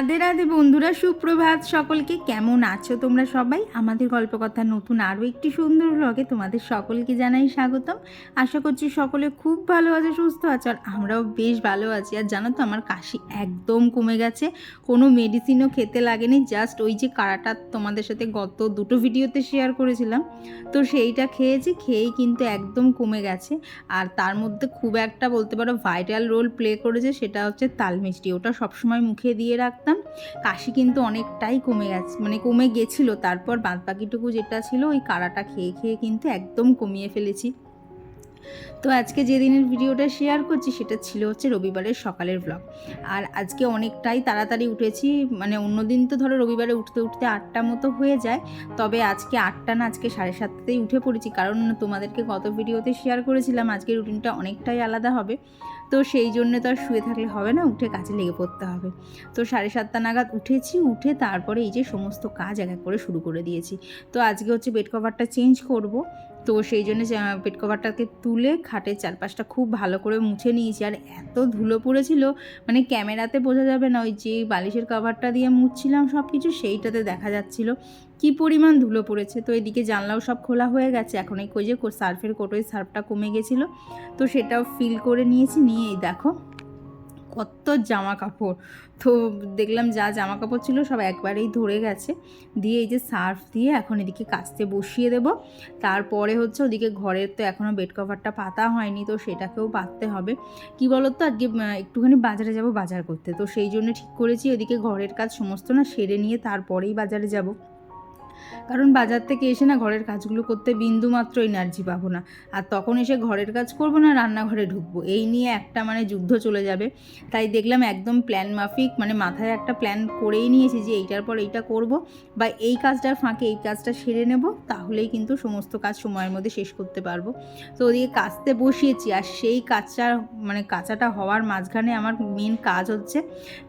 রাধে রাধে বন্ধুরা, সুপ্রভাত সকলকে। কেমন আছো তোমরা সবাই? আমাদের গল্পকথা নতুন আরও একটি সুন্দর ব্লগে তোমাদের সকলকে জানাই স্বাগতম। আশা করছি সকলে খুব ভালো আছে, সুস্থ আছে, আর আমরাও বেশ ভালো আছি। আর জানো তো, আমার কাশি একদম কমে গেছে, কোনো মেডিসিনও খেতে লাগেনি। জাস্ট ওই যে কাড়াটা তোমাদের সাথে গত দুটো ভিডিওতে শেয়ার করেছিলাম, তো সেইটা খেয়েই কিন্তু একদম কমে গেছে। আর তার মধ্যে খুব একটা বলতে পারো ভাইটাল রোল প্লে করেছে, সেটা হচ্ছে তাল মিষ্টি। ওটা সবসময় মুখে দিয়ে রাখতাম। কাশি কিন্তু অনেকটাই কমে গেছে, মানে কমে গেছিলো। তারপর বাদবাকিটুকু যেটা ছিল ওই কাড়াটা খেয়ে কিন্তু একদম কমিয়ে ফেলেছি। তো আজকে যে দিনের ভিডিওটা শেয়ার করছি সেটা ছিল হচ্ছে রবিবারের সকালের ব্লগ। আর আজকে অনেকটাই তাড়াতাড়ি উঠেছি, মানে অন্যদিন তো ধরো রবিবারে উঠতে উঠতে 8টা মতো হয়ে যায়, তবে আজকে 8টা না, আজকে 7:30তেই উঠে পড়েছি। কারণ তোমাদেরকে গত ভিডিওতে শেয়ার করেছিলাম আজকের রুটিনটা অনেকটাই আলাদা হবে, তো সেই জন্য তো আর শুয়ে থাকলে হবে না, উঠে কাজে লেগে পড়তে হবে। তো 7:30 নাগাদ উঠেছি, উঠে তারপরে এই যে সমস্ত কাজ এক এক করে শুরু করে দিয়েছি। তো আজকে হচ্ছে বেড কভারটা চেঞ্জ করব, তো সেই জন্য বেড কভারটাকে তুলে খাটের চারপাশটা খুব ভালো করে মুছে নিয়েছি। আর এত ধুলো পড়েছিল, মানে ক্যামেরাতে বোঝা যাবে না, ওই যে বালিশের কভারটা দিয়ে মুছছিলাম সব কিছু, সেইটাতে দেখা যাচ্ছিল কি পরিমাণ ধুলো পড়েছে। তো এদিকে জানলাও সব খোলা হয়ে গেছে, এখন এই যে সার্ফের কোটোয় সার্ফটা কমে গেছিলো, তো সেটাও ফিল করে নিয়েছি। নিয়ে এই দেখো কত জামা কাপড়। তো দেখলাম যা জামা কাপড় ছিল সব একবারেই ধরে গেছে। দিয়ে এই যে সার্ফ দিয়ে এখন এদিকে কাচতে বসিয়ে দেব। তারপরে হচ্ছে ওদিকে ঘরের তো এখনও বেড কভারটা পাতা হয়নি, তো সেটাকেও পাততে হবে। কি বলো তো, আজকে একটুখানি বাজারে যাব বাজার করতে, তো সেই জন্য ঠিক করেছি ওদিকে ঘরের কাজ সমস্ত না সেরে নিয়ে তারপরেই বাজারে যাব। কারণ বাজার থেকে এসে না ঘরের কাজগুলো করতে বিন্দুমাত্র এনার্জি পাবো না। আর তখন এসে ঘরের কাজ করব না রান্নাঘরে ঢুকবো, এই নিয়ে একটা মানে যুদ্ধ চলে যাবে। তাই দেখলাম একদম প্ল্যান মাফিক, মানে মাথায় একটা প্ল্যান করেই নিয়েছি যে এইটার পর এইটা করব, বা এই কাজটার ফাঁকে এই কাজটা সেরে নেব, তাহলেই কিন্তু সমস্ত কাজ সময়ের মধ্যে শেষ করতে পারবো। তো ওদিকে কাচতে বসিয়েছি, আর সেই কাঁচাটা হওয়ার মাঝখানে আমার মেন কাজ হচ্ছে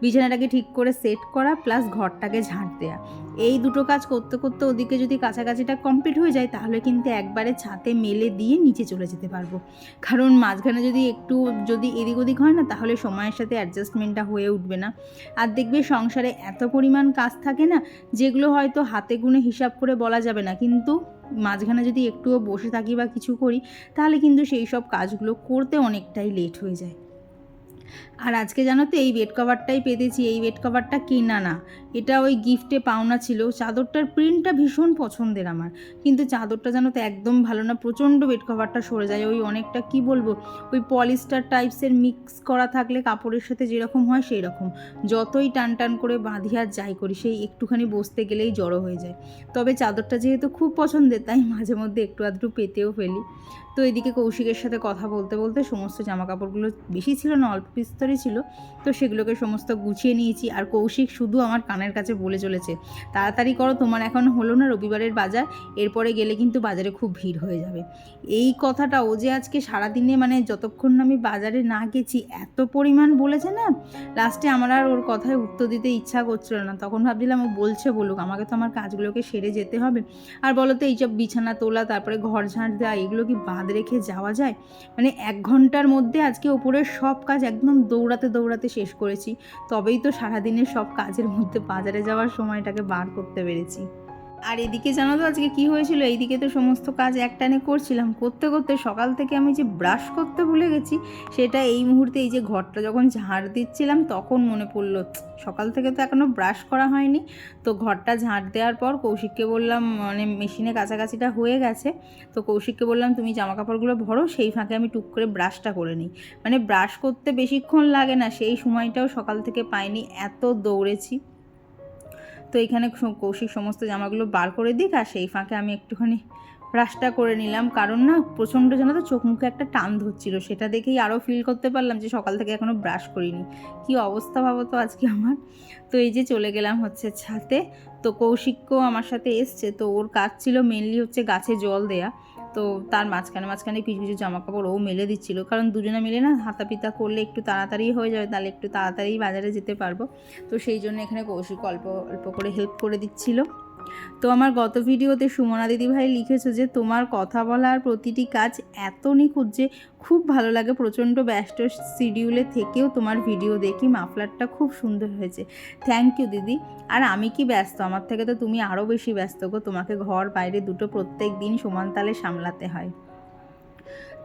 বিছানাটাকে ঠিক করে সেট করা, প্লাস ঘরটাকে ঝাঁট দেওয়া। এই দুটো কাজ করতে করতে ওদিকে যদি কাছাকাছিটা কমপ্লিট হয়ে যায়, তাহলে কিন্তু একবারে ছাদে মেলে দিয়ে নিচে চলে যেতে পারবো। কারণ মাঝখানে যদি এদিক ওদিক হয় না, তাহলে সময়ের সাথে অ্যাডজাস্টমেন্টটা হয়ে উঠবে না। আর দেখবে সংসারে এত পরিমাণ কাজ থাকে না, যেগুলো হয়তো হাতে গুনে হিসাব করে বলা যাবে না, কিন্তু মাঝখানে যদি একটুও বসে থাকি বা কিছু করি, তাহলে কিন্তু সেই সব কাজগুলো করতে অনেকটাই লেট হয়ে যায়। আর আজকে জানো তো এই বেড কভারটাই পেতেছি। এই বেড কভারটা কেনা না, এটা ওই গিফটে পাওনা ছিল। চাদরটার প্রিন্টটা ভীষণ পছন্দের আমার, কিন্তু চাদরটা জানো তো একদম ভালো না, প্রচণ্ড বেড কভারটা সরে যায়। ওই অনেকটা কি বলবো, ওই পলিস্টার টাইপসের মিক্স করা থাকলে কাপড়ের সাথে যেরকম হয় সেই রকম, যতই টান টান করে বাঁধি আর যাই করি, সেই একটুখানি বসতে গেলেই জড়ো হয়ে যায়। তবে চাদরটা যেহেতু খুব পছন্দের, তাই মাঝে মধ্যে একটু আধটু পেতেও ফেলি। তো এদিকে কৌশিকের সাথে কথা বলতে বলতে সমস্ত জামা কাপড়গুলো, বেশি ছিল না অল্প বিস্তরই ছিল, তো সেগুলোকে সমস্ত গুছিয়ে নিয়েছি। আর কৌশিক শুধু আমার কানের কাছে বলে চলেছে, তাড়াতাড়ি করো, তোমার এখন হলো না রবিবারের বাজার, এরপরে গেলে কিন্তু বাজারে খুব ভিড় হয়ে যাবে। এই কথাটা ও যে আজকে সারাদিনে, মানে যতক্ষণ আমি বাজারে না গেছি এত পরিমাণ বলেছে না, লাস্টে আমার আর ওর কথায় উত্তর দিতে ইচ্ছা করছিল না। তখন ভাবছিলাম ও বলছে বলুক, আমাকে তো আমার কাজগুলোকে সেরে যেতে হবে। আর বলো তো, এইসব বিছানা তোলা, তারপরে ঘর ঝাঁট দেওয়া, এগুলো কি বাদ রেখে যাওয়া যায়? মানে 1 ঘন্টার মধ্যে আজকে ওপরের সব কাজ একদম দৌড়াতে দৌড়াতে শেষ করেছি, তবেই তো সারাদিনের সব কাজের মধ্যে বাজারে যাওয়ার সময়টাকে বার করতে পেরেছি। আর এদিকে জানো তো আজকে কি হয়েছিল, এইদিকে তো সমস্ত কাজ একটানে করছিলাম, করতে করতে সকাল থেকে আমি যে ব্রাশ করতে ভুলে গেছি, সেটা এই মুহূর্তে এই যে ঘরটা যখন ঝাড় দিচ্ছিলাম তখন মনে পড়লো, সকাল থেকে তো এখনও ব্রাশ করা হয়নি। তো ঘরটা ঝাড় দেওয়ার পর কৌশিককে বললাম, মানে মেশিনে কাছাকাছিটা হয়ে গেছে, তো কৌশিককে বললাম তুমি জামা কাপড়গুলো ভরো, সেই ফাঁকে আমি টুক করে ব্রাশটা করে নিই। মানে ব্রাশ করতে বেশিক্ষণ লাগে না, সেই সময়টাও সকাল থেকে পাইনি, এত দৌড়েছি। তো এখানে কৌশিক সমস্ত জামাগুলো বার করে দিক, আর সেই ফাঁকে আমি একটুখানি ব্রাশটা করে নিলাম। কারণ না প্রচণ্ড জানো তো চোখ মুখে একটা টান ধরছিল, সেটা দেখেই আরও ফিল করতে পারলাম যে সকাল থেকে এখনও ব্রাশ করিনি। কি অবস্থা ভাবো তো আজকে আমার। তো এই যে চলে গেলাম হচ্ছে ছাদে। তো কৌশিকও আমার সাথে এসছে, তো ওর কাজ ছিল মেনলি হচ্ছে গাছে জল দেয়া। তো তার মাঝখানে মাঝখানে কিছু কিছু জামাকাপড় ও মেলে দিচ্ছিল, কারণ দুজনে মিলে না হাতাপিতা করলে একটু তাড়াতাড়ি হয়ে যাবে, তাহলে একটু তাড়াতাড়ি বাজারে যেতে পারবো। তো সেই জন্য এখানে কৌশিক অল্প অল্প করে হেল্প করে দিচ্ছিল। তো আমার গত ভিডিওতে সুমনা দিদিভাই লিখেছো যে তোমার কথা বলার প্রতিটি কাজ এত নিখুঁত যে খুব ভালো লাগে, প্রচণ্ড ব্যস্ত শিডিউলে থেকেও তোমার ভিডিও দেখি, মাফলারটা খুব সুন্দর হয়েছে। থ্যাংক ইউ দিদি। আর আমি কি ব্যস্ত, আমার থেকে তো তুমি আরও বেশি ব্যস্ত গো, তোমাকে ঘর বাইরে দুটো প্রত্যেক দিন সমান তালে সামলাতে হয়।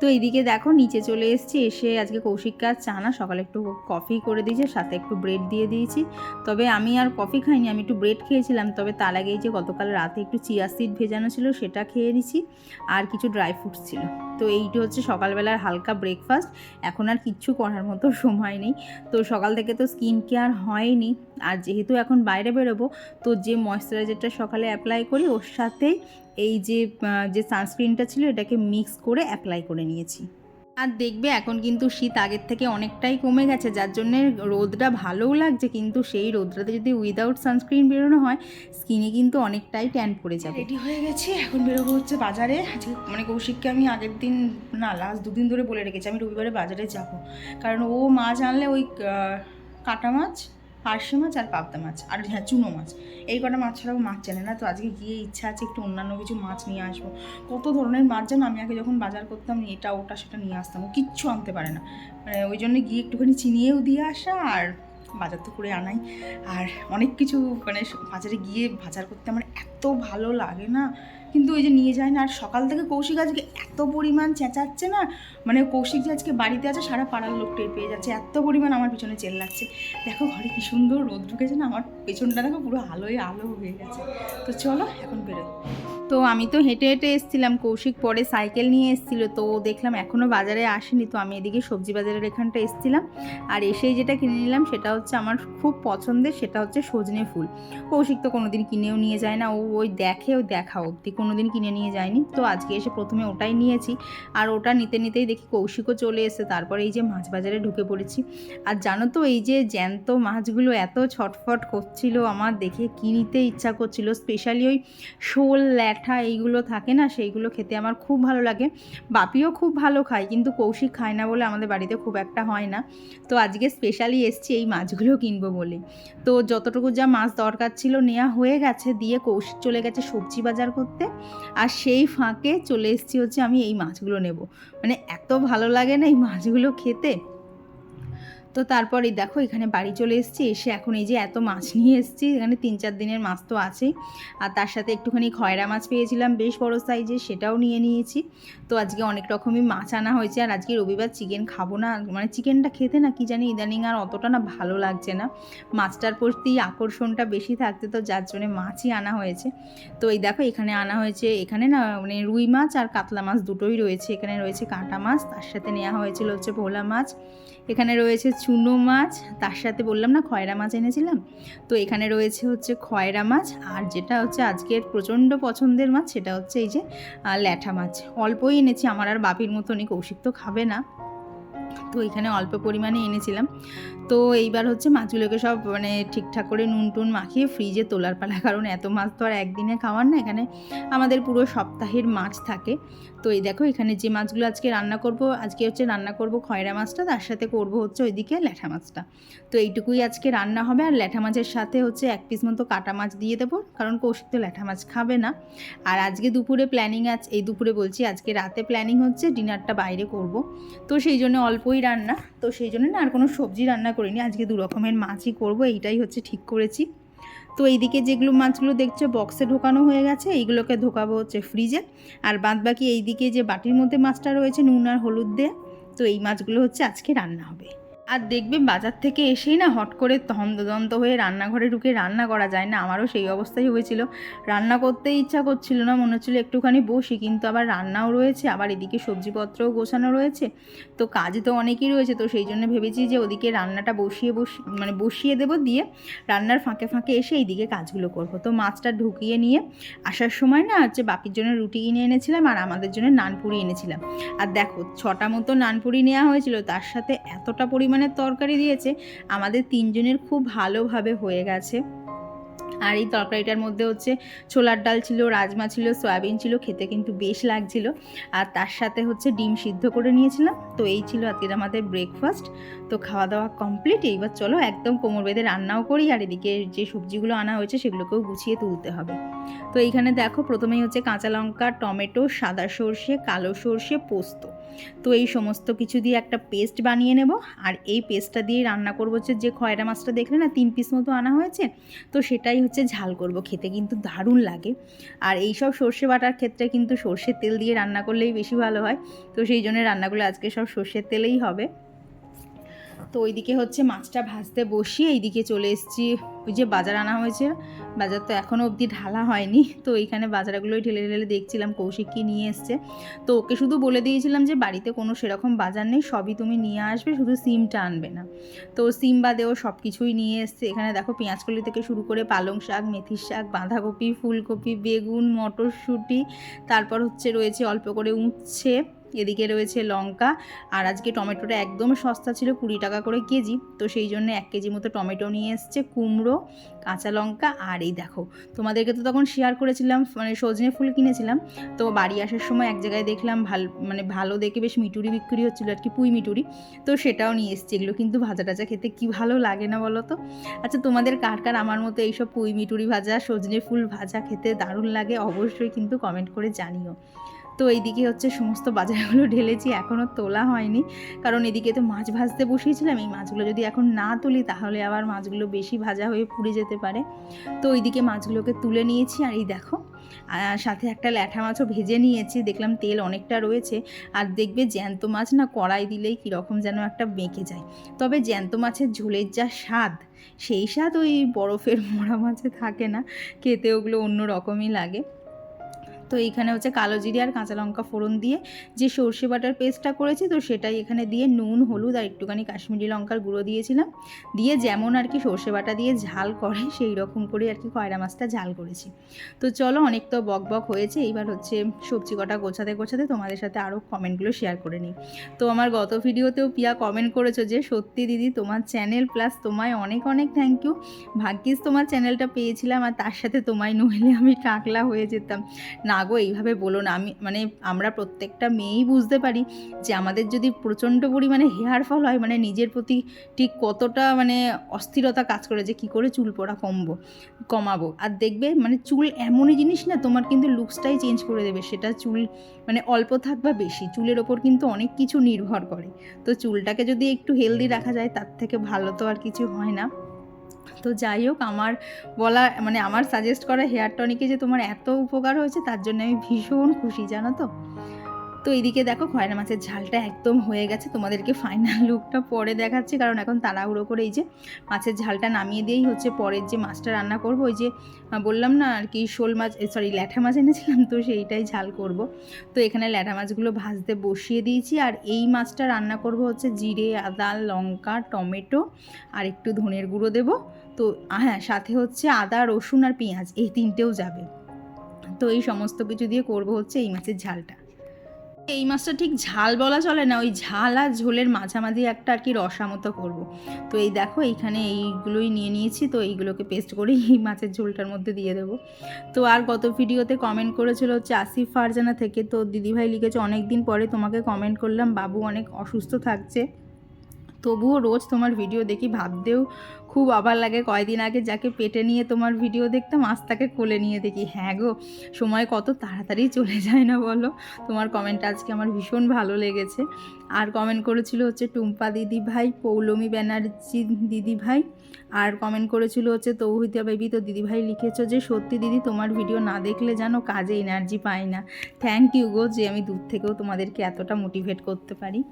তো এইদিকে দেখো নিচে চলে এসেছি, এসে আজকে কৌশিককে চা না, সকালে একটু কফি করে দিয়েছে, সাথে একটু ব্রেড দিয়ে দিয়েছি। তবে আমি আর কফি খাইনি, আমি একটু ব্রেড খেয়েছিলাম। তবে তার আগেই যে গতকাল রাতে একটু চিয়া সিড ভেজানো ছিল সেটা খেয়ে নিছি, আর কিছু ড্রাই ফ্রুটস ছিল। তো এইটা হচ্ছে সকালবেলার হালকা ব্রেকফাস্ট। এখন আর কিচ্ছু করার মতো সময় নেই, তো সকাল থেকে তো স্কিন কেয়ার হয়নি। আর যেহেতু এখন বাইরে বেরোবো, তো যে ময়েশ্চারাইজারটা সকালে অ্যাপ্লাই করি ওর সাথে এই যে সানস্ক্রিনটা ছিল এটাকে মিক্স করে অ্যাপ্লাই করে নিয়েছি। আর দেখবে এখন কিন্তু শীত আগের থেকে অনেকটাই কমে গেছে, যার জন্যে রোদটা ভালোও লাগছে, কিন্তু সেই রোদটাতে যদি উইদাউট সানস্ক্রিন বেরোনো হয় স্কিনে কিন্তু অনেকটাই ট্যান পড়ে যাবে। রেডি হয়ে গেছি, এখন বেরোবো হচ্ছে বাজারে। আজকে মানে কৌশিককে আমি আগের দিন না লাস্ট 2 দিন ধরে বলে রেখেছি আমি রবিবারে বাজারে যাব, কারণ ও মাছ আনলে ওই কাটা মাছ, পার্শে মাছ আর পাবদা মাছ আর হ্যাঁ চুনো মাছ, এই কটা মাছ ছাড়াও মাছ চেনে না। তো আজকে গিয়ে ইচ্ছা আছে একটু অন্যান্য কিছু মাছ নিয়ে আসবো। কত ধরনের মাছ যেন, আমি আগে যখন বাজার করতাম এটা ওটা সেটা নিয়ে আসতাম, ও কিচ্ছু আনতে পারে না। মানে ওই জন্য গিয়ে একটুখানি চিনিয়েও দিয়ে আসা আর বাজার তো করে আনাই। আর অনেক কিছু মানে বাজারে গিয়ে বাজার করতে আমার এত ভালো লাগে না, কিন্তু ওই যে নিয়ে যায় না। আর সকাল থেকে কৌশিক আজকে এত পরিমাণ চেঁচাচ্ছে না, মানে কৌশিক যে আজকে বাড়িতে আছে সারা পাড়ার লোক টের পেয়ে যাচ্ছে, এত পরিমাণ আমার পিছনে চেল্লাচ্ছে। দেখো ঘরে কি সুন্দর রোদ ঢুকেছে না, আমার পেছনটা দেখো পুরো আলোয় আলো হয়ে গেছে। তো চলো এখন বেরোই। তো আমি তো হেঁটে হেঁটে এসেছিলাম, কৌশিক পরে সাইকেল নিয়ে এসেছিলো, তো দেখলাম এখনও বাজারে আসেনি, তো আমি এদিকে সবজি বাজারের এখানটা এসেছিলাম। আর এসেই যেটা কিনে নিলাম সেটা হচ্ছে আমার খুব পছন্দের, সেটা হচ্ছে সজনে ফুল। কৌশিক তো কোনোদিন কিনেও নিয়ে যায় না, ওই দেখে ও দেখা অবধি, কোনোদিন কিনে নিয়ে যায়নি। তো আজকে এসে প্রথমে ওটাই নিয়েছি, আর ওটা নিতে নিতেই দেখি কৌশিকও চলে এসে, তারপরে এই যে মাছ বাজারে ঢুকে পড়েছি। আর জানো তো এই যে জ্যান্ত মাছগুলো এত ছটফট করছিল, আমার দেখে কি নিতে ইচ্ছা করছিল। স্পেশালি ওই শোল, ল্যাঠা এইগুলো থাকে না, সেইগুলো খেতে আমার খুব ভালো লাগে। বাপিও খুব ভালো খায়, কিন্তু কৌশিক খায় না বলে আমাদের বাড়িতে খুব একটা হয় না। তো আজকে স্পেশালি এসছি এই মাছগুলো কিনবো বলে। তো যতটুকু যা মাছ দরকার ছিল নেওয়া হয়ে গেছে, দিয়ে কৌশিক চলে গেছে সবজি বাজার করতে, আর সেই ফাঁকে চলে এসছি হচ্ছে আমি এই মাছগুলো নেব। মানে এত ভালো লাগে না এই মাছগুলো খেতে। তো তারপরে দেখো এখানে বাড়ি চলে এসেছি, এসে এখন এই যে এত মাছ নিয়ে এসেছি, এখানে 3-4 দিনের মাছ তো আছেই, আর তার সাথে একটুখানি খয়রা মাছ পেয়েছিলাম বেশ বড় সাইজের, সেটাও নিয়ে নিয়েছি। তো আজকে অনেক রকমই মাছ আনা হয়েছে। আর আজকে রবিবার চিকেন খাবো না, মানে চিকেনটা খেতে না কি জানি ইদানিং আর অতটা না ভালো লাগছে না, মাছটার প্রতি আকর্ষণটা বেশি থাকতে, তো যার জন্য মাছই আনা হয়েছে। তো এই দেখো এখানে আনা হয়েছে, এখানে না মানে রুই মাছ আর কাতলা মাছ দুটোই রয়েছে। এখানে রয়েছে কাঁটা মাছ, তার সাথে নেওয়া হয়েছিল হচ্ছে ভোলা মাছ, এখানে রয়েছে চুনো মাছ, তার সাথে বললাম না খয়রা মাছ এনেছিলাম, তো এখানে রয়েছে হচ্ছে খয়রা মাছ। আর যেটা হচ্ছে আজকের প্রচণ্ড পছন্দের মাছ সেটা হচ্ছে এই যে ল্যাঠা মাছ। অল্পই এনেছি, আমার আর বাপির মতনই, কৌশিক তো খাবে না, তো এখানে অল্প পরিমাণে এনেছিলাম। তো এইবার হচ্ছে মাছগুলোকে সব মানে ঠিকঠাক করে নুন টুন মাখিয়ে ফ্রিজে তোলার পালা, কারণ এত মাছ তো আর একদিনে খাওয়ার না, এখানে আমাদের পুরো সপ্তাহের মাছ থাকে। তো এই দেখো এখানে যে মাছগুলো আজকে রান্না করব, আজকে হচ্ছে রান্না করব খয়রা মাছটা, তার সাথে করব হচ্ছে ওইদিকে ল্যাঠা মাছটা। তো এইটুকুই আজকে রান্না হবে। আর ল্যাঠা মাছের সাথে হচ্ছে 1 পিস মতো কাটা মাছ দিয়ে দেবো, কারণ কৌশিক তো ল্যাঠা মাছ খাবে না। আর আজকে দুপুরে প্ল্যানিং আছে, এই দুপুরে বলছি আজকে রাতে প্ল্যানিং হচ্ছে ডিনারটা বাইরে করব, তো সেই জন্য অল্পই রান্না, তো সেই জন্য না আর কোনো সবজি রান্না করিনি, আজকে 2 রকমের মাছই করব, এইটাই হচ্ছে ঠিক করেছি। তো এইদিকে যেগুলো মাছগুলো দেখছো বক্সে ঢোকানো হয়ে গেছে, এইগুলোকে ঢোকাবো হচ্ছে ফ্রিজে। আর বাদ বাকি এইদিকে যে বাটির মধ্যে মাছটা রয়েছে নুন আর হলুদ দেয়া, তো এই মাছগুলো হচ্ছে আজকে রান্না হবে। আর দেখবে বাজার থেকে এসেই না হট করে হন্তদন্ত হয়ে রান্নাঘরে ঢুকে রান্না করা যায় না, আমারও সেই অবস্থাই হয়েছিল। রান্না করতেই ইচ্ছা করছিল না, মনে হচ্ছিলো একটুখানি বসি, কিন্তু আবার রান্নাও রয়েছে, আবার এদিকে সবজিপত্রও গোছানো রয়েছে, তো কাজ তো অনেকই রয়েছে। তো সেই জন্য ভেবেছি যে ওদিকে রান্নাটা বসিয়ে দেবো, দিয়ে রান্নার ফাঁকে ফাঁকে এসে এইদিকে কাজগুলো করব। তো মাছটা ঢুকিয়ে নিয়ে আসার সময় না হচ্ছে বাপির জন্য রুটি কিনে এনেছিলাম, আর আমাদের জন্য নানপুরি এনেছিলাম। আর দেখো 6টা মতো নানপুরি নেওয়া হয়েছিল, তার সাথে এতটা পরিমাণে তরকারি দিয়েছে, আমাদের 3 জনের খুব ভালোভাবে হয়ে গেছে। আর এই তরকারিটার মধ্যে হচ্ছে ছোলার ডাল ছিল, রাজমা ছিল, সয়াবিন ছিল, খেতে কিন্তু বেশ লাগছিল। আর তার সাথে হচ্ছে ডিম সিদ্ধ করে নিয়েছিলাম। তো এই ছিল আজকের আমাদের ব্রেকফাস্ট। তো খাওয়া দাওয়া কমপ্লিট। এইবার চলো একদম কোমর বেঁধে রান্নাও করি, আর এদিকে যে সবজিগুলো আনা হয়েছে সেগুলোকেও গুছিয়ে তুলতে হবে। তো এইখানে দেখো প্রথমেই হচ্ছে কাঁচা লঙ্কা, টমেটো, সাদা সর্ষে, কালো সর্ষে, পোস্ত, তো এই সমস্ত কিছু দিয়ে একটা পেস্ট বানিয়ে নেব। আর এই পেস্টটা দিয়ে রান্না করবো হচ্ছে যে খয়রা মাছটা দেখলে না 3 পিস মতো আনা হয়েছে, তো সেটাই হচ্ছে ঝাল করব। খেতে কিন্তু দারুণ লাগে। আর এই সব সর্ষে বাটার ক্ষেত্রে কিন্তু সর্ষের তেল দিয়ে রান্না করলেই বেশি ভালো হয়। তো সেই জন্য রান্নাগুলো আজকে সব সর্ষের তেলেই হবে। তো ওইদিকে হচ্ছে মাছটা ভাজতে বসিয়ে এইদিকে চলে এসেছি। ওই যে বাজার আনা হয়েছে, বাজার তো এখনও অবধি ঢালা হয়নি। তো এইখানে বাজারগুলোই ঢেলে ঢেলে দেখছিলাম কৌশিক কি নিয়ে এসছে। তো ওকে শুধু বলে দিয়েছিলাম যে বাড়িতে কোনো সেরকম বাজার নেই, সবই তুমি নিয়ে আসবে, শুধু সিমটা আনবে না। তো সিম বাদেও সব কিছুই নিয়ে এসছে। এখানে দেখো পেঁয়াজকলি থেকে শুরু করে পালং শাক, মেথির শাক, বাঁধাকপি, ফুলকপি, বেগুন, মটরশুঁটি, তারপর হচ্ছে রয়েছে অল্প করে উচ্ছে, এদিকে রয়েছে লঙ্কা। আর আজকে টমেটোটা একদম সস্তা ছিল, 20 টাকা করে কেজি। তো সেই জন্য 1 কেজি মতো টমেটো নিয়ে এসছে, কুমড়ো, কাঁচা লঙ্কা। আর এই দেখো তোমাদেরকে তো তখন শেয়ার করেছিলাম মানে সজনে ফুল কিনেছিলাম। তো বাড়ি আসার সময় এক জায়গায় দেখলাম ভালো দেখে বেশ মিটুরি বিক্রি হচ্ছিলো আর কি, পুঁই মিটুরি। তো সেটাও নিয়ে এসছি। এগুলো কিন্তু ভাজা টাজা খেতে কি ভালো লাগে না বলো তো? আচ্ছা তোমাদের কার কার আমার মতো এইসব পুঁই মিটুরি ভাজা, সজনে ফুল ভাজা খেতে দারুণ লাগে অবশ্যই কিন্তু কমেন্ট করে জানিও। তো এইদিকে হচ্ছে সমস্ত বাজারগুলো ঢেলেছি, এখনও তোলা হয়নি, কারণ এদিকে তো মাছ ভাজতে বসিয়েছিলাম। এই মাছগুলো যদি এখন না তুলি তাহলে আবার মাছগুলো বেশি ভাজা হয়ে পুড়ে যেতে পারে। তো ওইদিকে মাছগুলোকে তুলে নিয়েছি। আর এই দেখো সাথে একটা ল্যাঠা মাছও ভেজে নিয়েছি, দেখলাম তেল অনেকটা রয়েছে। আর দেখবে জ্যান্ত মাছ না কড়াই দিলেই কীরকম যেন একটা বেঁকে যায়, তবে জ্যান্ত মাছের ঝোলের যা স্বাদ, সেই স্বাদ ওই বরফের মোড়া মাছে থাকে না, খেতে ওগুলো অন্য রকমই লাগে। তো এইখানে হচ্ছে কালো জিরে আর কাঁচা লঙ্কা ফোড়ন দিয়ে যে সর্ষে বাটার পেস্টটা করেছি, তো সেটাই এখানে দিয়ে নুন, হলুদ আর একটুখানি কাশ্মীরি লঙ্কার গুঁড়ো দিয়েছিলাম, দিয়ে যেমন আর কি সর্ষে বাটা দিয়ে ঝাল করে সেই রকম করে আর কি খয়রা মাছটা ঝাল করেছি। তো চলো অনেক তো বক বক হয়েছে, এইবার হচ্ছে সবজি কটা গোছাতে গোছাতে তোমাদের সাথে আরও কমেন্টগুলো শেয়ার করে নিই। তো আমার গত ভিডিওতেও পিয়া কমেন্ট করেছো যে সত্যি দিদি তোমার চ্যানেল প্লাস তোমায় অনেক অনেক থ্যাংক ইউ, ভাগ্যিস তোমার চ্যানেলটা পেয়েছিলাম আর তার সাথে তোমায় নইলে আমি টাকলা হয়ে যেতাম। না গো এইভাবে বলো না, আমরা প্রত্যেকটা মেয়েই বুঝতে পারি যে আমাদের যদি প্রচণ্ড পরিমাণে হেয়ার ফল হয়, মানে নিজের প্রতি ঠিক কতটা মানে অস্থিরতা কাজ করে যে কী করে চুল পড়া কমাবো। আর দেখবে মানে চুল এমনই জিনিস না, তোমার কিন্তু লুকসটাই চেঞ্জ করে দেবে। সেটা চুল মানে অল্প থাক বা বেশি, চুলের ওপর কিন্তু অনেক কিছু নির্ভর করে। তো চুলটাকে যদি একটু হেলদি রাখা যায় তার থেকে ভালো তো আর কিছু হয় না। তো যাই হোক, আমার বলা মানে আমার সাজেস্ট করা হেয়ার টনিকে যে তোমার এত উপকার হয়েছে তার জন্য আমি ভীষণ খুশি, জানো তো। তো এইদিকে দেখো খয়রা মাছের ঝালটা একদম হয়ে গেছে, তোমাদেরকে ফাইনাল লুকটা পরে দেখাচ্ছি, কারণ এখন তাড়াহুড়ো করে এই যে মাছের ঝালটা নামিয়ে দিয়েই হচ্ছে পরের যে মাছটা রান্না করব, ওই যে বললাম না আর কি শোল মাছ ল্যাঠা মাছ এনেছিলাম, তো সেইটাই ঝাল করব। তো এখানে ল্যাঠা মাছগুলো ভাজতে বসিয়ে দিয়েছি। আর এই মাছটা রান্না করব হচ্ছে জিরে, আদা, লঙ্কা, টমেটো আর একটু ধনের গুঁড়ো দেবো। তো হ্যাঁ, সাথে হচ্ছে আদা, রসুন আর পেঁয়াজ, এই 3টেও যাবে। তো এই সমস্ত কিছু দিয়ে করব হচ্ছে এই মাছের ঝালটা। এই মাছটা ঠিক ঝাল বলা চলে না, ওই ঝাল আর ঝোলের মাঝামাঝি একটা আর কি রসা মতো করবো। তো এই দেখো এইখানে এইগুলোই নিয়ে নিয়েছি, তো এইগুলোকে পেস্ট করে এই মাছের ঝোলটার মধ্যে দিয়ে দেবো। তো আর গত ভিডিওতে কমেন্ট করেছিল হচ্ছে আসিফ ফারজানা থেকে, তো দিদিভাই লিখেছে অনেক দিন পরে তোমাকে কমেন্ট করলাম, বাবু অনেক অসুস্থ থাকছে, তবুও রোজ তোমার ভিডিও দেখি, ভাবতেও খুব অবাক লাগে কয়দিন আগে যাকে পেটে নিয়ে তোমার ভিডিও দেখতাম আজ তাকে কোলে নিয়ে দেখি। হ্যাঁ গো, সময় কত তাড়াতাড়ি চলে যায় না বলো। তোমার কমেন্ট আজকে আমার ভীষণ ভালো লেগেছে। আর কমেন্ট করেছিল হচ্ছে টুম্পা দিদিভাই, পৌলমী ব্যানার্জি দিদিভাই, আর কমেন্ট করেছিল হচ্ছে তৌহিতা বেবি। তো দিদিভাই লিখেছো যে সত্যি দিদি তোমার ভিডিও না দেখলে জানো কাজে এনার্জি পাই না। থ্যাংক ইউ গো, যে আমি দূর থেকেও তোমাদেরকে এতটা মোটিভেট করতে পারি।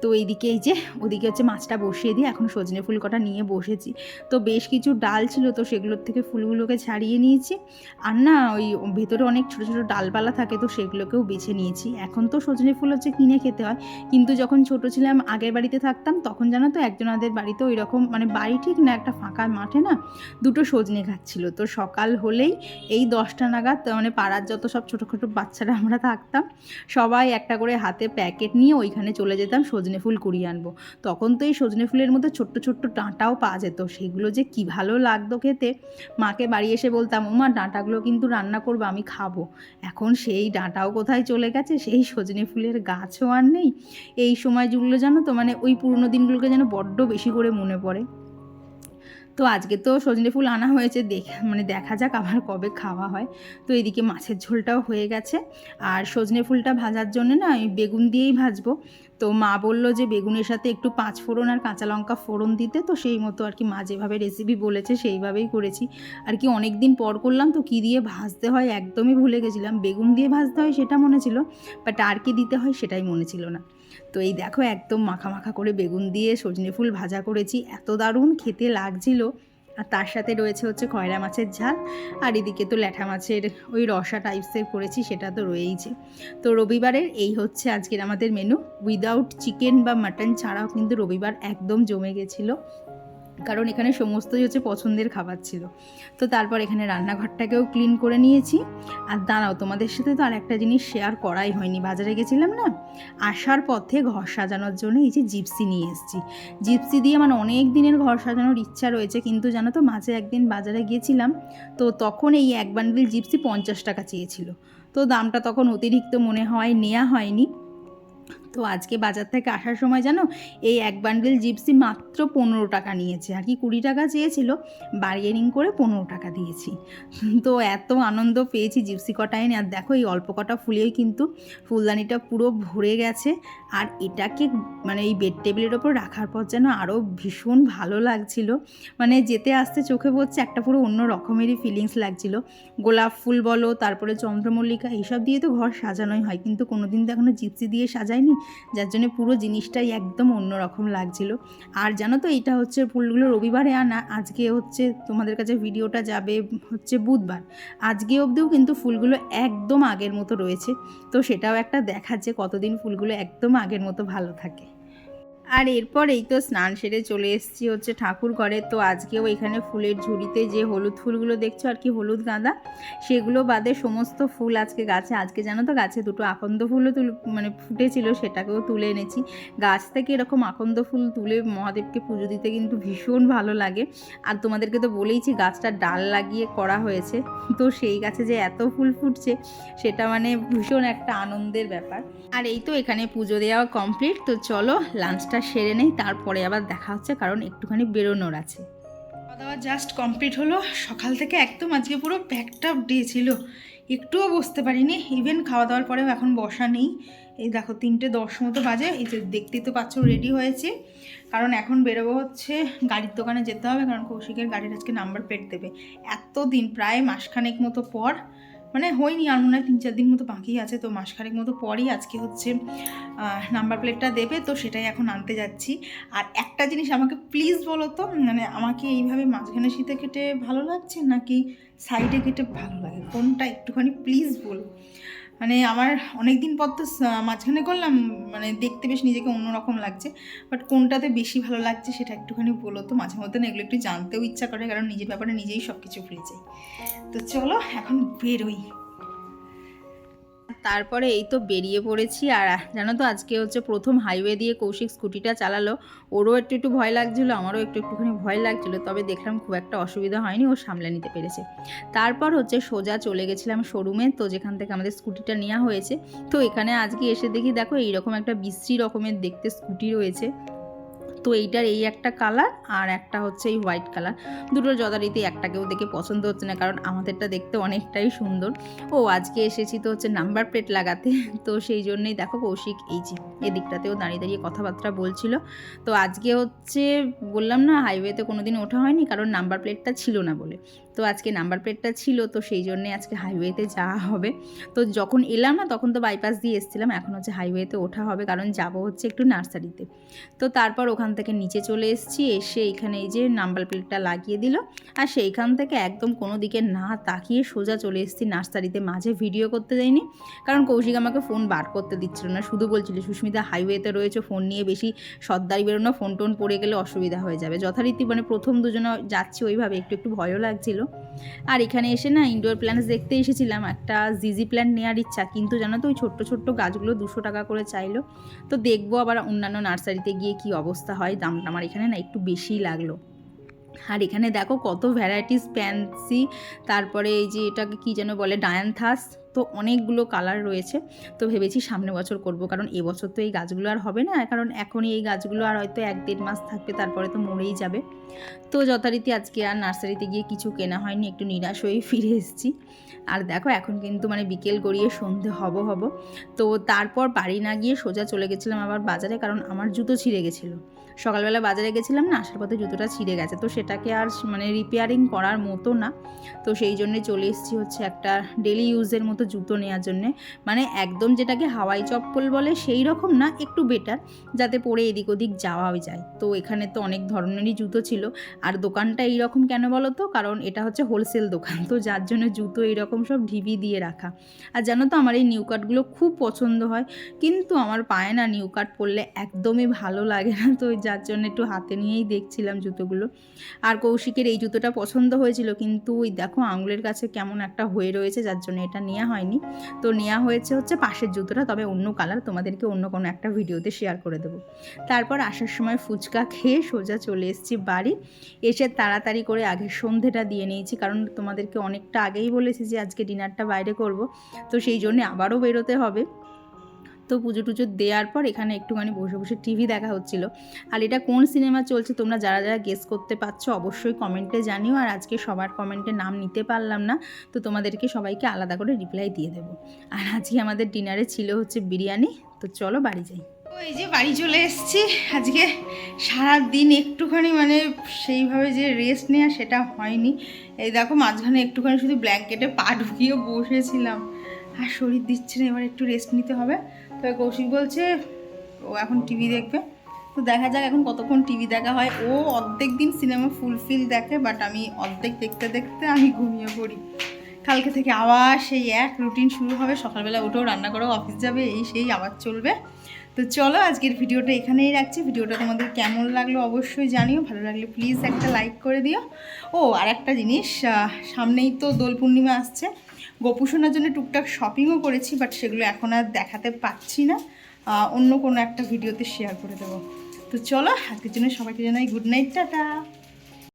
তো এইদিকে এই যে ওদিকে হচ্ছে মাছটা বসিয়ে দিয়ে এখন সজনে ফুল কটা নিয়ে বসেছি। তো বেশ কিছু ডাল ছিল, তো সেগুলোর থেকে ফুলগুলোকে ছাড়িয়ে নিয়েছি। আর না ওই ভেতরে অনেক ছোটো ছোটো ডালপালা থাকে, তো সেগুলোকেও বেছে নিয়েছি। এখন তো সজনে ফুল হচ্ছে কিনে খেতে হয়, কিন্তু যখন ছোটো ছিলাম আগের বাড়িতে থাকতাম তখন জানো তো একজনাদের বাড়িতে ওই রকম মানে বাড়ি ঠিক না, একটা ফাঁকা মাঠে না 2টো সজনে গাছ ছিল। তো সকাল হলেই এই 10টা নাগাদ মানে পাড়ার যত সব ছোটো ছোটো বাচ্চারা আমরা থাকতাম, সবাই একটা করে হাতে প্যাকেট নিয়ে ওইখানে চলে যেতাম সজনে সজনে ফুল কুড়িয়ে আনবো। তখন তো এই সজনে ফুলের মধ্যে ছোট্ট ছোট্ট ডাঁটাও পাওয়া যেত, সেগুলো যে কী ভালো লাগতো খেতে। মাকে বাড়ি এসে বলতাম, ওমা ডাঁটাগুলো কিন্তু রান্না করবো, আমি খাবো। এখন সেই ডাঁটাও কোথায় চলে গেছে, সেই সজনে ফুলের গাছও আর নেই। এই সময়গুলো জানো তো মানে ওই পুরনো দিনগুলোকে যেন বড্ড বেশি করে মনে পড়ে। তো আজকে তো সজনে ফুল আনা হয়েছে, দেখা যাক আবার কবে খাওয়া হয়। তো এদিকে মাছের ঝোলটাও হয়ে গেছে, আর সজনে ফুলটা ভাজার জন্য না আমি বেগুন দিয়েই ভাজবো। তো মা বললো যে বেগুনের সাথে একটু 5 ফোড়ন আর কাঁচা লঙ্কা ফোড়ন দিতে, তো সেই মতো আর কি মা যেভাবে রেসিপি বলেছে সেইভাবেই করেছি আর কি। অনেক দিন পর করলাম তো কী দিয়ে ভাজতে হয় একদমই ভুলে গেছিলাম। বেগুন দিয়ে ভাজতে হয় সেটা মনে ছিল, বাট আর কি দিতে হয় সেটাই মনে ছিল না। তো এই দেখো একদম মাখা মাখা করে বেগুন দিয়ে সজনে ফুল ভাজা করেছি, এত দারুণ খেতে লাগছিল। আর তার সাথে রয়েছে হচ্ছে খয়রা মাছের ঝাল, আর এদিকে তো ল্যাঠা মাছের ওই রসা টাইপসের করেছি, সেটা তো রয়েইছে। তো রবিবারের এই হচ্ছে আজকের আমাদের মেনু। উইদাউট চিকেন বা মাটন ছাড়াও কিন্তু রবিবার একদম জমে গেছিলো, কারণ এখানে সমস্তই হচ্ছে পছন্দের খাবার ছিল। তো তারপর এখানে রান্নাঘরটাকেও ক্লিন করে নিয়েছি। আর দাঁড়াও, তোমাদের সাথে তো আর একটা জিনিস শেয়ার করাই হয়নি। বাজারে গেছিলাম না, আসার পথে ঘর সাজানোর জন্য এই যে জিপসি নিয়ে এসেছি। জিপসি দিয়ে মানে অনেক দিনের ঘর সাজানোর ইচ্ছা রয়েছে, কিন্তু জানো তো মাঝে একদিন বাজারে গিয়েছিলাম, তো তখন এই এক বান্ডিল জিপসি 50 টাকা চেয়েছিল। তো দামটা তখন অতিরিক্ত মনে হয়, নেওয়া হয়নি। তো আজকে বাজার থেকে আসার সময় জানো এই এক বান্ডেল জিপসি মাত্র 15 টাকা নিয়েছে, আর কি 20 টাকা চেয়েছিল, বার্গেনিং করে 15 টাকা দিয়েছি। তো এত আনন্দ পেয়েছি জিপসি কটা এনে। আর দেখো এই অল্প কটা ফুলেই কিন্তু ফুলদানিটা পুরো ভরে গেছে। আর এটাকে মানে এই বেড টেবিলের ওপর রাখার পর যেন আরও ভীষণ ভালো লাগছিল, মানে যেতে আসতে চোখে পড়ছে একটা পুরো অন্য রকমেরই ফিলিংস লাগছিল। গোলাপ ফুল বলো, তারপরে চন্দ্রমল্লিকা, এইসব দিয়ে তো ঘর সাজানোই হয়, কিন্তু কোনোদিন তো এখনও জিপসি দিয়ে সাজাইনি, যার জন্য পুরো জিনিসটাই একদম অন্যরকম লাগছিল। আর জানো তো এইটা হচ্ছে ফুলগুলো রবিবারে আনা, আজকে হচ্ছে তোমাদের কাছে ভিডিওটা যাবে হচ্ছে বুধবার, আজকে অবধিও কিন্তু ফুলগুলো একদম আগের মতো রয়েছে। তো সেটাও একটা দেখাচ্ছে কতদিন ফুলগুলো একদম আগের মতো ভালো থাকে। আর এরপর এই তো স্নান সেরে চলে এসেছি হচ্ছে ঠাকুর ঘরে। তো আজকেও এখানে ফুলের ঝুড়িতে যে হলুদ ফুলগুলো দেখছো আর কি, হলুদ গাঁদা, সেগুলো বাদে সমস্ত ফুল আজকে গাছে, আজকে জানো তো গাছে দুটো আকন্দ ফুলও মানে ফুটেছিল, সেটাকেও তুলে এনেছি। গাছ থেকে এরকম আকন্দ ফুল তুলে মহাদেবকে পুজো দিতে কিন্তু ভীষণ ভালো লাগে। আর তোমাদেরকে তো বলেইছি গাছটা ডাল লাগিয়ে করা হয়েছে, তো সেই গাছে যে এত ফুল ফুটছে সেটা মানে ভীষণ একটা আনন্দের ব্যাপার। আর এই তো এখানে পুজো দেওয়া কমপ্লিট। তো চলো লাঞ্চটা সেরে নেই, তারপরে আবার দেখা হচ্ছে, কারণ একটুখানি বেরোনোর আছে। খাওয়া দাওয়া জাস্ট কমপ্লিট হলো। সকাল থেকে একদম আজকে পুরো প্যাকড আপ ডে ছিল, একটুও বসতে পারিনি। ইভেন খাওয়া দাওয়ার পরেও এখন বসা নেই। এই দেখো 3:10 মতো বাজে, এই যে দেখতেই তো পাচ্ছ রেডি হয়েছে, কারণ এখন বেরোবো হচ্ছে গাড়ির দোকানে যেতে হবে, কারণ কৌশিকের গাড়ির আজকে নাম্বার প্লেট দেবে। এতদিন প্রায় মাসখানেক মতো পর, মানে হয়নি আর মনে হয় 3-4 দিন মতো বাকি আছে, তো মাসখানেক মতো পরই আজকে হচ্ছে নাম্বার প্লেটটা দেবে, তো সেটাই এখন আনতে যাচ্ছি। আর একটা জিনিস আমাকে প্লিজ বলো তো, মানে আমাকে এইভাবে মাঝখানে শীতে কেটে ভালো লাগছে নাকি সাইডে কেটে ভালো লাগে, কোনটা একটুখানি প্লিজ বলো। মানে আমার অনেক দিন পর তো মাঝখানে করলাম, মানে দেখতে বেশ নিজেকে অন্যরকম লাগছে, বাট কোনটাতে বেশি ভালো লাগছে সেটা একটুখানি বলো তো। মাঝে মধ্যে না এগুলো একটু জানতেও ইচ্ছা করে, কারণ নিজের ব্যাপারে নিজেই সব কিছু ভুলে যাই। তো চলো এখন বেরোই। তারপরে এই তো বেরিয়ে পড়েছি। আর জানো তো আজকে হচ্ছে প্রথম হাইওয়ে দিয়ে কৌশিক স্কুটিটা চালালো, ওরও একটু ভয় লাগছিলো, আমারও একটুখানি ভয় লাগছিলো, তবে দেখলাম খুব একটা অসুবিধা হয়নি, ও সামলে নিতে পেরেছে। তারপর হচ্ছে সোজা চলে গেছিলাম শোরুমে, তো যেখান থেকে আমাদের স্কুটিটা নেওয়া হয়েছে। তো এখানে আজকে এসে দেখি দেখো এইরকম একটা বিশ্রী রকমের দেখতে স্কুটি রয়েছে। তো এইটার এই একটা কালার আর একটা হচ্ছে এই হোয়াইট কালার, দুটোর যথারীতি একটাকেও দেখে পছন্দ হচ্ছে না, কারণ আমাদেরটা দেখতে অনেকটাই সুন্দর। ও আজকে এসেছি তো হচ্ছে নাম্বার প্লেট লাগাতে, তো সেই জন্যই দেখো কৌশিক এই যে এদিকটাতেও দাঁড়িয়ে দাঁড়িয়ে কথাবার্তা বলছিল। তো আজকে হচ্ছে বললাম না হাইওয়েতে কোনো দিন ওঠা হয়নি, কারণ নাম্বার প্লেটটা ছিল না বলে। তো আজকে নাম্বার প্লেটটা ছিল, তো সেই জন্যে আজকে হাইওয়েতে যাওয়া হবে। তো যখন এলাম না তখন তো বাইপাস দিয়ে এসেছিলাম, এখন হচ্ছে হাইওয়েতে ওঠা হবে, কারণ যাব হচ্ছে একটু নার্সারিতে। তো তারপর ওখান থেকে নিচে চলে এসেছি, এসে এখানে এই যে নাম্বার প্লেটটা লাগিয়ে দিল, আর সেইখান থেকে একদম কোনো দিকে না তাকিয়ে সোজা চলে এসেছি নার্সারিতে। মাঝে ভিডিও করতে দেয়নি, কারণ কৌশিক আমাকে ফোন বার করতে দিচ্ছিল না, শুধু বলছিল সুস্মিতা হাইওয়েতে রয়েছে, ফোন নিয়ে বেশি সর্দারি বেরোনো, ফোন টোন পড়ে গেলে অসুবিধা হয়ে যাবে। যথারীতি মানে প্রথম দুজনে যাচ্ছি ওইভাবে একটু ভয়ও লাগছিল। আর এখানে এসে না ইনডোর প্ল্যান্টস দেখতে এসেছিলাম, একটা জিজি প্ল্যান্ট নেওয়ার ইচ্ছা, কিন্তু জানো তো ওই ছোট্ট ছোট্ট গাছগুলো 200 টাকা করে চাইলো। তো দেখবো আবার অন্যান্য নার্সারিতে গিয়ে কি অবস্থা হয়, দামটা আমার এখানে না একটু বেশিই লাগলো। আর এখানে দেখো কত ভ্যারাইটিস প্যান্সি, তারপরে এই যে এটাকে কী যেন বলে ডায়ান্থাস, তো অনেকগুলো কালার রয়েছে। তো ভেবেছি সামনে বছর করব, কারণ এবছর তো এই গাছগুলো আর হবে না, কারণ এখনই এই গাছগুলো আর হয়তো 1-1.5 মাস থাকবে, তারপরে তো মরেই যাবে। তো যথারীতি আজকে আর নার্সারিতে গিয়ে কিছু কেনা হয়নি, একটু নিরাশ হয়ে ফিরে এসেছি। আর দেখো এখন কিন্তু মানে বিকেল গড়িয়ে সন্ধে হব। তো তারপর বাড়ি না গিয়ে সোজা চলে গেছিলাম আবার বাজারে, কারণ আমার জুতো ছিঁড়ে গেছিলো। সকালবেলা বাজারে গেছিলাম না, আসার পথে জুতোটা ছিঁড়ে গেছে, তো সেটাকে আর মানে রিপেয়ারিং করার মতো না। তো সেই জন্যে চলে এসেছি হচ্ছে একটা ডেলি ইউজের মতো জুতো নেওয়ার জন্যে, মানে একদম যেটাকে হাওয়াই চপ্পল বলে সেই রকম না, একটু বেটার, যাতে পরে এদিক ওদিক যাওয়াও যায়। তো এখানে তো অনেক ধরনেরই জুতো ছিল। আর দোকানটা এইরকম কেন বলো তো, কারণ এটা হচ্ছে হোলসেল দোকান, তো যার জন্য জুতো এইরকম সব ঢিবি দিয়ে রাখা। আর জানো তো আমার এই নিউ কাটগুলো খুব পছন্দ হয়, কিন্তু আমার পায়ে না নিউ কাট পরলে একদমই ভালো লাগে না, তো যার জন্য একটু হাতে নিয়েই দেখছিলাম জুতোগুলো। আর কৌশিকের এই জুতোটা পছন্দ হয়েছিল, কিন্তু ওই দেখো আঙুলের কাছে কেমন একটা হয়ে রয়েছে, যার জন্য এটা নেওয়া হয়নি। তো নেওয়া হয়েছে হচ্ছে পাশের জুতোটা, তবে অন্য কালার, তোমাদেরকে অন্য কোনো একটা ভিডিওতে শেয়ার করে দেবো। তারপর আসার সময় ফুচকা খেয়ে সোজা চলে এসেছি বাড়ি। এসে তাড়াতাড়ি করে আগে সন্ধেটা দিয়ে নিয়েছি, কারণ তোমাদেরকে অনেকটা আগেই বলেছি যে আজকে ডিনারটা বাইরে করব, তো সেই জন্যে আবারও বেরোতে হবে। তো পুজো টুজো দেওয়ার পর এখানে একটুখানি বসে বসে টিভি দেখা হচ্ছিল। আর এটা কোন সিনেমা চলছে তোমরা যারা যারা গেস করতে পারছো অবশ্যই কমেন্টে জানিও। আর আজকে সবার কমেন্টে নাম নিতে পারলাম না, তো তোমাদেরকে সবাইকে আলাদা করে রিপ্লাই দিয়ে দেবো। আর আজকে আমাদের ডিনারে ছিল হচ্ছে বিরিয়ানি। তো চলো বাড়ি যাই। তো এই যে বাড়ি চলে এসেছি। আজকে সারাদিন একটুখানি মানে সেইভাবে যে রেস্ট নেওয়া সেটা হয়নি। এই দেখো মাঝখানে একটুখানি শুধু ব্ল্যাঙ্কেটে পা ঢুকিয়ে বসেছিলাম, আর শরীর দিচ্ছে না, এবার একটু রেস্ট নিতে হবে। তবে কৌশিক বলছে ও এখন টিভি দেখবে, তো দেখা যাক এখন কতক্ষণ টিভি দেখা হয়। ও অর্ধেক দিন সিনেমা ফুলফিল দেখে, বাট আমি অর্ধেক দেখতে দেখতে আমি ঘুমিয়ে পড়ি। কালকে থেকে আবার সেই এক রুটিন শুরু হবে, সকালবেলা উঠেও রান্না করো, অফিস যাবে, এই সেই আবার চলবে। তো চলো আজকের ভিডিওটা এখানেই রাখছি। ভিডিওটা তোমাদের কেমন লাগলো অবশ্যই জানিও, ভালো লাগলে প্লিজ একটা লাইক করে দিও। ও আর একটা জিনিস, সামনেই তো দোল পূর্ণিমা আসছে, গোপুসোনার জন্য টুকটাক শপিংও করেছি, বাট সেগুলো এখন আর দেখাতে পাচ্ছি না, অন্য কোনো একটা ভিডিওতে শেয়ার করে দেবো। তো চলো আজকের জন্য সবাইকে জানাই গুড নাইট, টাটা।